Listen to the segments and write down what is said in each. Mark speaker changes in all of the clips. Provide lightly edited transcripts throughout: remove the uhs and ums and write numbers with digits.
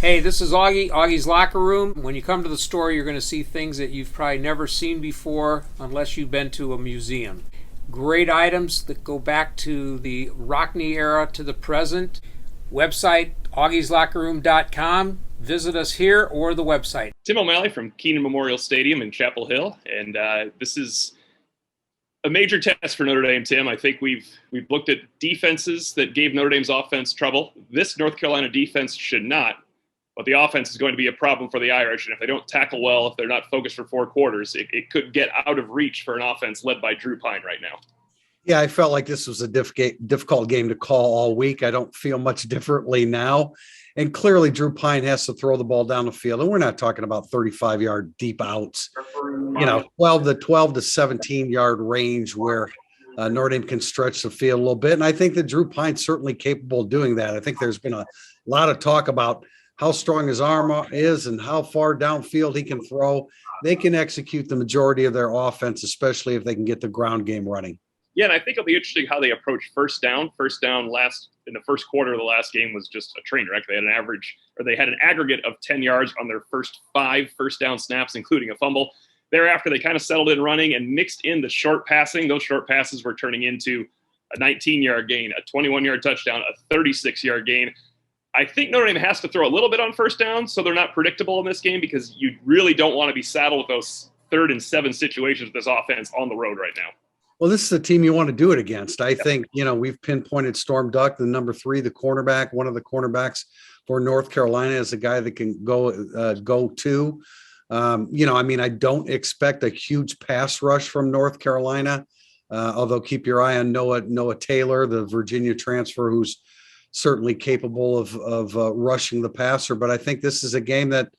Speaker 1: Hey, this is Augie, Augie's Locker Room. When you come to the store, you're going to see things that you've probably never seen before unless you've been to a museum. Great items that go back to the Rockney era to the present. Website, augieslockerroom.com. Visit us here or the website.
Speaker 2: Tim O'Malley from Keenan Memorial Stadium in Chapel Hill, and this is a major test for Notre Dame, Tim. I think we've looked at defenses that gave Notre Dame's offense trouble. This North Carolina defense should not. But the offense is going to be a problem for the Irish, and if they don't tackle well, if they're not focused for 4 quarters, it could get out of reach for an offense led by Drew Pine right now.
Speaker 3: Yeah, I felt like this was a difficult game to call all week. I don't feel much differently now. And clearly, Drew Pine has to throw the ball down the field. And we're not talking about 35-yard deep outs, 12 to 17-yard range where Notre Dame can stretch the field a little bit. And I think that Drew Pine's certainly capable of doing that. I think there's been a lot of talk about how strong his arm is and how far downfield he can throw. They can execute the majority of their offense, especially if they can get the ground game running.
Speaker 2: Yeah, and I think it'll be interesting how they approach first down. First down in the first quarter of the last game was just a train wreck. They had an aggregate of 10 yards on their first 5 first down snaps, including a fumble. Thereafter, they kind of settled in running and mixed in the short passing. Those short passes were turning into a 19-yard gain, a 21-yard touchdown, a 36-yard gain. I think Notre Dame has to throw a little bit on first down so they're not predictable in this game, because you really don't want to be saddled with those 3rd and 7 situations with this offense on the road right now.
Speaker 3: Well, this is the team you want to do it against. I think, we've pinpointed Storm Duck, the number 3, the cornerback, one of the cornerbacks for North Carolina, as a guy that can go to. I don't expect a huge pass rush from North Carolina, although keep your eye on Noah Taylor, the Virginia transfer, who's certainly capable of rushing the passer. But I think this is a game that,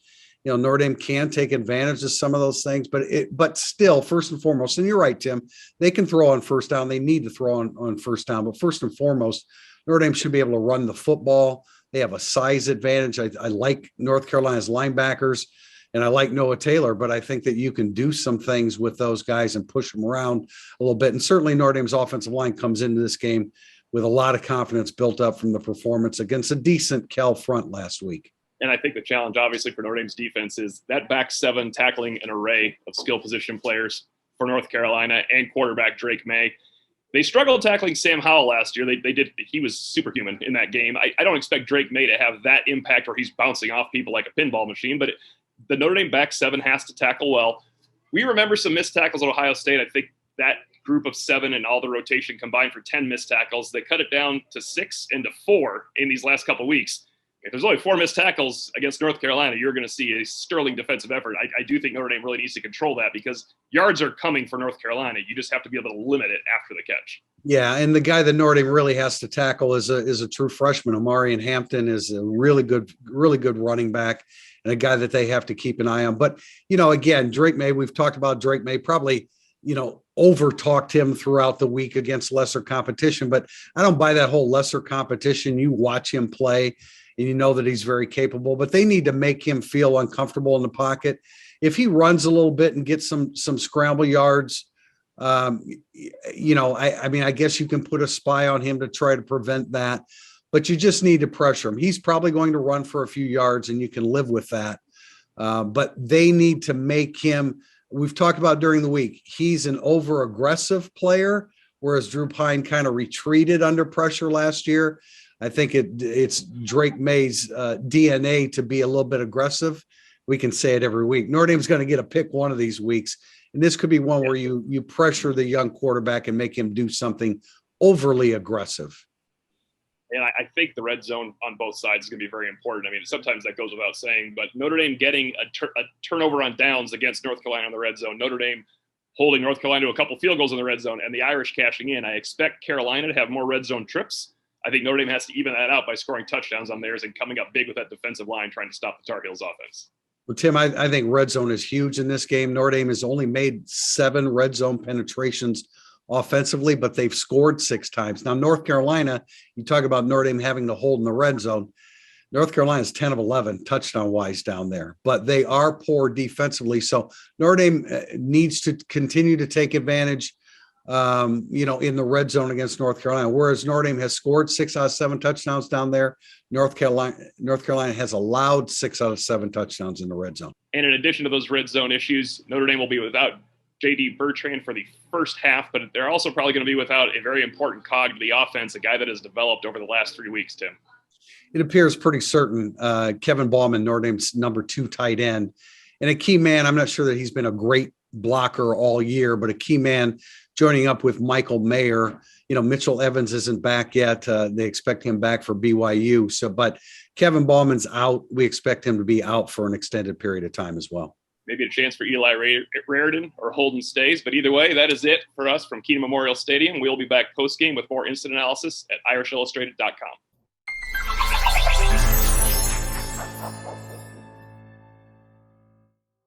Speaker 3: Notre Dame can take advantage of some of those things, but still, first and foremost, and you're right, Tim, they can throw on first down. They need to throw on first down, but first and foremost, Notre Dame should be able to run the football. They have a size advantage. I like North Carolina's linebackers, and I like Noah Taylor, but I think that you can do some things with those guys and push them around a little bit. And certainly Notre Dame's offensive line comes into this game with a lot of confidence built up from the performance against a decent Cal front last week.
Speaker 2: And I think the challenge, obviously, for Notre Dame's defense is that back 7 tackling an array of skill position players for North Carolina and quarterback Drake Maye. They struggled tackling Sam Howell last year. He was superhuman in that game. I don't expect Drake Maye to have that impact where he's bouncing off people like a pinball machine, but the Notre Dame back 7 has to tackle well. We remember some missed tackles at Ohio State. I think that group of 7 and all the rotation combined for 10 missed tackles. They cut it down to 6 and to 4 in these last couple of weeks. If there's only 4 missed tackles against North Carolina, you're going to see a sterling defensive effort. I do think Notre Dame really needs to control that, because yards are coming for North Carolina. You just have to be able to limit it after the catch.
Speaker 3: Yeah, and the guy that Notre Dame really has to tackle is a true freshman. Omarion Hampton is a really good running back, and a guy that they have to keep an eye on. But, again, Drake Maye, we've talked about Drake Maye, probably, over-talked him throughout the week against lesser competition, but I don't buy that whole lesser competition. You watch him play and you know that he's very capable, but they need to make him feel uncomfortable in the pocket. If he runs a little bit and gets some scramble yards, I guess you can put a spy on him to try to prevent that, but you just need to pressure him. He's probably going to run for a few yards and you can live with that. But they need to make him, we've talked about during the week, he's an over-aggressive player, whereas Drew Pine kind of retreated under pressure last year. I think it's Drake Maye's DNA to be a little bit aggressive. We can say it every week. Notre Dame's going to get a pick one of these weeks, and this could be one where you pressure the young quarterback and make him do something overly aggressive.
Speaker 2: And I think the red zone on both sides is going to be very important. I mean, sometimes that goes without saying, but Notre Dame getting a turnover on downs against North Carolina in the red zone, Notre Dame holding North Carolina to a couple field goals in the red zone, and the Irish cashing in. I expect Carolina to have more red zone trips. I think Notre Dame has to even that out by scoring touchdowns on theirs and coming up big with that defensive line trying to stop the Tar Heels offense.
Speaker 3: Well, Tim, I think red zone is huge in this game. Notre Dame has only made 7 red zone penetrations offensively, but they've scored 6 times. Now, North Carolina, you talk about Notre Dame having to hold in the red zone. North Carolina's 10 of 11 touchdown-wise down there, but they are poor defensively. So Notre Dame needs to continue to take advantage in the red zone against North Carolina, whereas Notre Dame has scored 6 out of 7 touchdowns down there. North Carolina has allowed 6 out of 7 touchdowns in the red zone.
Speaker 2: And in addition to those red zone issues, Notre Dame will be without J.D. Bertrand for the first half, but they're also probably going to be without a very important cog to the offense, a guy that has developed over the last 3 weeks, Tim.
Speaker 3: It appears pretty certain Kevin Ballman, Notre Dame's number 2 tight end, and a key man. I'm not sure that he's been a great blocker all year, but a key man joining up with Michael Mayer. Mitchell Evans isn't back yet. They expect him back for BYU. But Kevin Ballman's out. We expect him to be out for an extended period of time as well. Maybe
Speaker 2: a chance for Eli Raridan or Holden Stays. But either way, that is it for us from Keenan Memorial Stadium. We'll be back post-game with more instant analysis at irishillustrated.com.